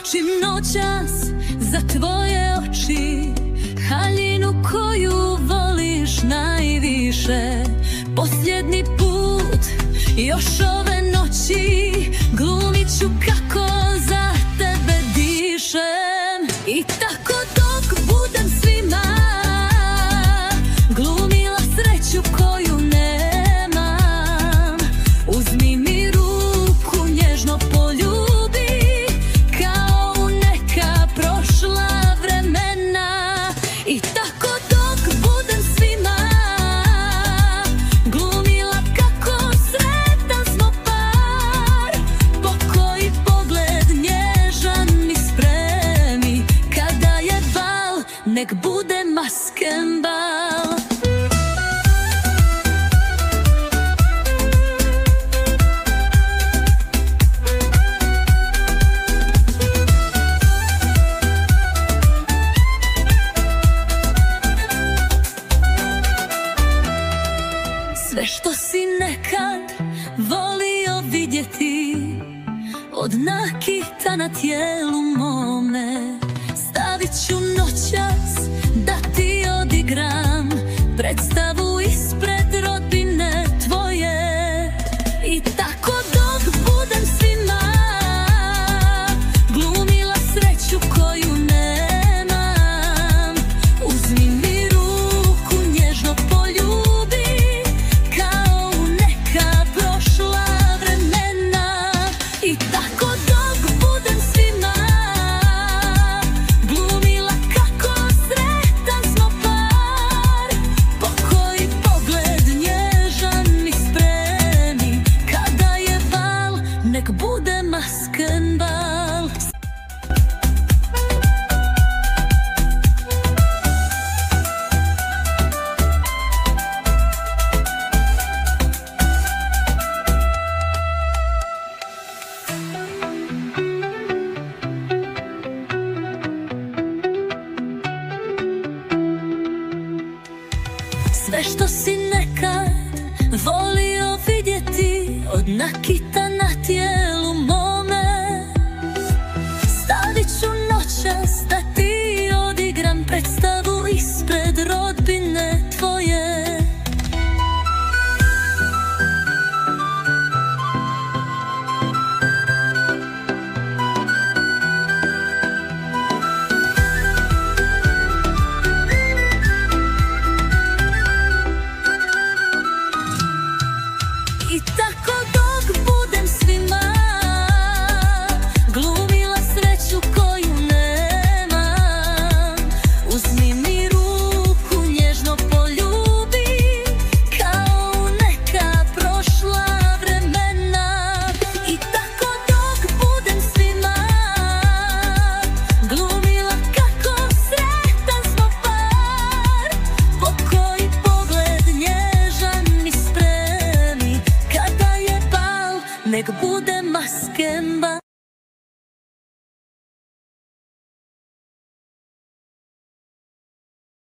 Tražim noćas za tvoje oči, haljinu koju voliš najviše. Posljednji put još ove noći glumit ću kako za tebe dišem. I tako dok budem svima glumila sreću koju nemam, uzmi mi ruku, nježno poljubi kao u neka prošla vremena. I tako dok budem svima glumila kako sretan smo par, pokoji pogled nježan mi spremi. Kada je bal, nek bude masken bal. Sve što si nekad volio vidjeti od nakita na tijelu mome, stavit ću noćas da ti odigram predstavu ispred rodbine tvoje. I tako dok budem svima glumila sreću koju nemam, uzmi mi ruku, nježno poljubi kao u neka prošla vremena. I tako dok budem svima glumila kako sretan smo par, pokoji pogled nježan mi spremi. Kada je bal, nek bude masken bal. Sve što si nekad volio vidjeti od nakita na tijelu mome, stavit ću noćas da ti odigram predstavu ispred rodbine tvoje. I tako dok budem svima glumila sreću koju nemam, uzmi mi ruku, nježno poljubi kao u neka prošla vremena. I tako dok budem svima glumila kako sretan smo par, pokoji pogled nježan mi spremi. Kada je bal, nek bude masken bal.